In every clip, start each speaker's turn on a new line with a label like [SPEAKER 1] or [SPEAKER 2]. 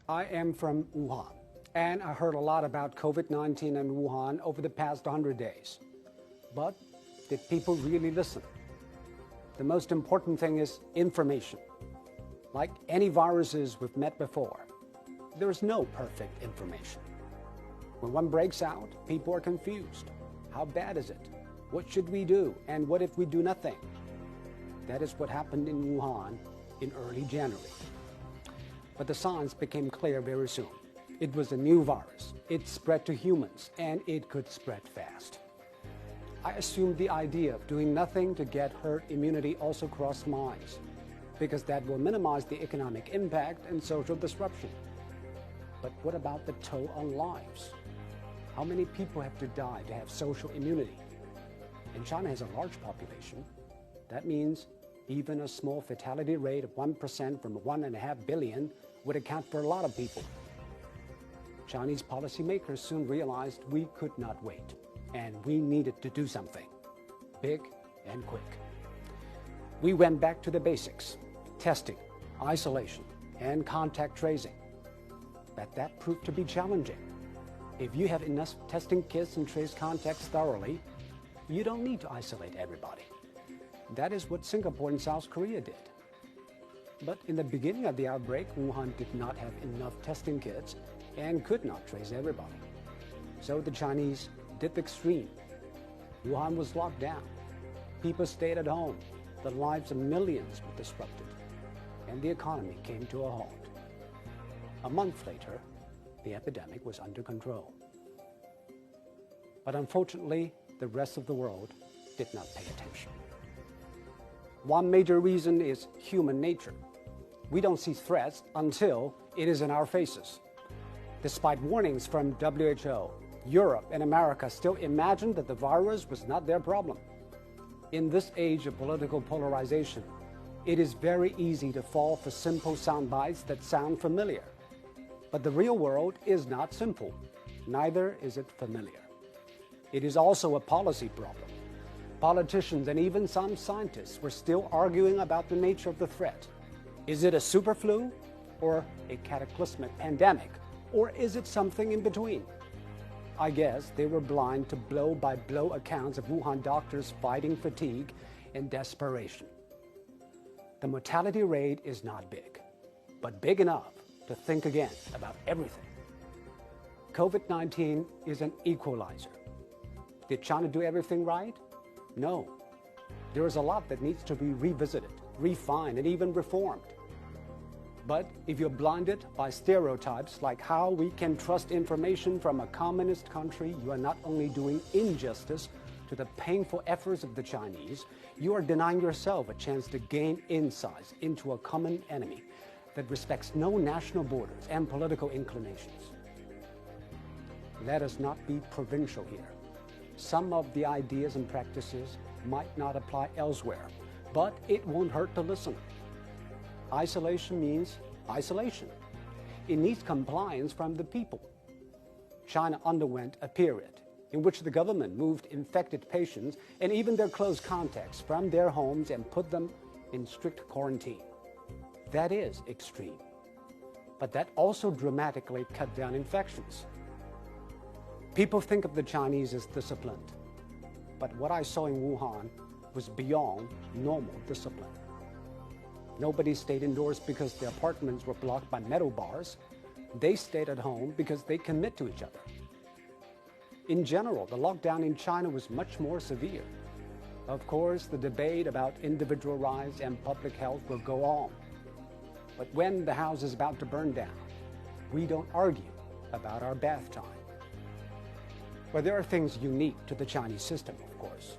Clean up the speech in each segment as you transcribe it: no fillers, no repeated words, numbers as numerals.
[SPEAKER 1] I am from Wuhan, and I heard a lot about COVID-19 in Wuhan over the past 100 days. But did people really listen? The most important thing is information. Like any viruses we've met before, there is no perfect information. When one breaks out, people are confused. How bad is it? What should we do? And what if we do nothing? That is what happened in Wuhan in early January. But the signs became clear very soon. It was a new virus. It spread to humans, and it could spread fast. I assumed the idea of doing nothing to get herd immunity also crossed minds, because that will minimize the economic impact and social disruption. But what about the toll on lives? How many people have to die to have social immunity? And China has a large population. That means even a small fatality rate of 1% from 1.5 billion would account for a lot of people. Chinese policymakers soon realized we could not wait, and we needed to do something big and quick. We went back to the basics: testing, isolation, and contact tracing. But that proved to be challenging. If you have enough testing kits and trace contacts thoroughly, you don't need to isolate everybody. That is what Singapore and South Korea did. But in the beginning of the outbreak, Wuhan did not have enough testing kits and could not trace everybody. So the Chinese did the extreme. Wuhan was locked down. People stayed at home. The lives of millions were disrupted, and the economy came to a halt. A month later, the epidemic was under control. But unfortunately, the rest of the world did not pay attention. One major reason is human nature. We don't see threats until it is in our faces. Despite warnings from WHO, Europe and America still imagined that the virus was not their problem. In this age of political polarization, it is very easy to fall for simple sound bites that sound familiar. But the real world is not simple, neither is it familiar. It is also a policy problem. Politicians and even some scientists were still arguing about the nature of the threat. Is it a super flu or a cataclysmic pandemic, or is it something in between? I guess they were blind to blow-by-blow accounts of Wuhan doctors fighting fatigue and desperation. The mortality rate is not big, but big enough to think again about everything. COVID-19 is an equalizer. Did China do everything right? No. There is a lot that needs to be revisited, refined, and even reformed. But if you're blinded by stereotypes like how we can trust information from a communist country, you are not only doing injustice to the painful efforts of the Chinese, you are denying yourself a chance to gain insights into a common enemy that respects no national borders and political inclinations. Let us not be provincial here. Some of the ideas and practices might not apply elsewhere, but it won't hurt to listen. Isolation means isolation. It needs compliance from the people. China underwent a period in which the government moved infected patients and even their close contacts from their homes and put them in strict quarantine. That is extreme, but that also dramatically cut down infections. People think of the Chinese as disciplined, but what I saw in Wuhan was beyond normal discipline. Nobody stayed indoors because their apartments were blocked by metal bars. They stayed at home because they commit to each other. In general, the lockdown in China was much more severe. Of course, the debate about individual rights and public health will go on. But when the house is about to burn down, we don't argue about our bath time. But there are things unique to the Chinese system, of course.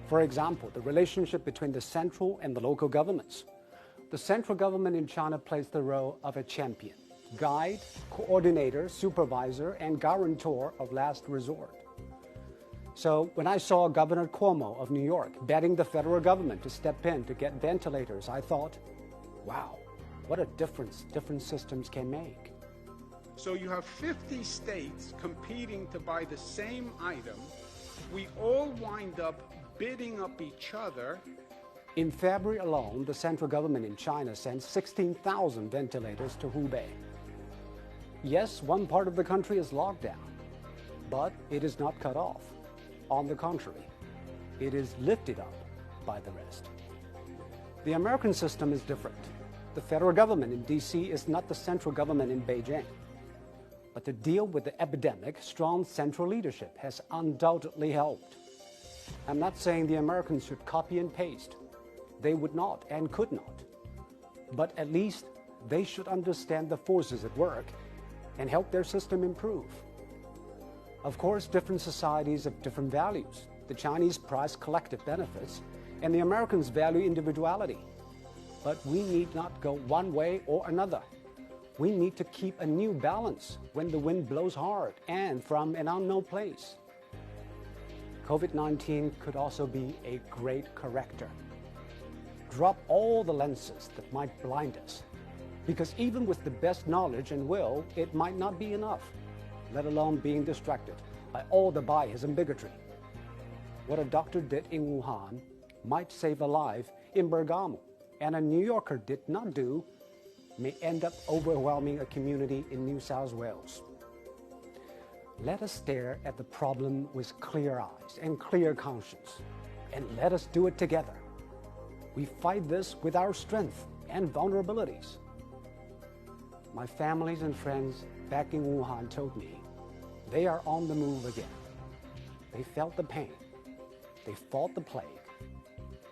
[SPEAKER 1] For example, the relationship between the central and the local governments. The central government in China plays the role of a champion, guide, coordinator, supervisor, and guarantor of last resort. So when I saw Governor Cuomo of New York begging the federal government to step in to get ventilators, I thought, wow, what a difference different systems can make.
[SPEAKER 2] So you have 50 states competing to buy the same item. We all wind up bidding up each other.
[SPEAKER 1] In February alone, the central government in China sent 16,000 ventilators to Hubei. Yes, one part of the country is locked down, but it is not cut off. On the contrary, it is lifted up by the rest. The American system is different. The federal government in D.C. is not the central government in Beijing. But to deal with the epidemic, strong central leadership has undoubtedly helped. I'm not saying the Americans should copy and paste. They would not and could not. But at least they should understand the forces at work and help their system improve. Of course, different societies have different values. The Chinese prize collective benefits, and the Americans value individuality. But we need not go one way or another. We need to keep a new balance when the wind blows hard and from an unknown place. COVID-19 could also be a great corrector. Drop all the lenses that might blind us, because even with the best knowledge and will, it might not be enough, let alone being distracted by all the bias and bigotry. What a doctor did in Wuhan might save a life in Bergamo, and a New Yorker did not do may end up overwhelming a community in New South Wales. Let us stare at the problem with clear eyes and clear conscience, and let us do it together. We fight this with our strength and vulnerabilities. My families and friends back in Wuhan told me they are on the move again. They felt the pain, they fought the plague,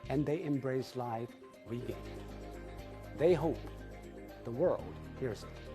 [SPEAKER 1] and they embraced life regained. They hope the world hears it.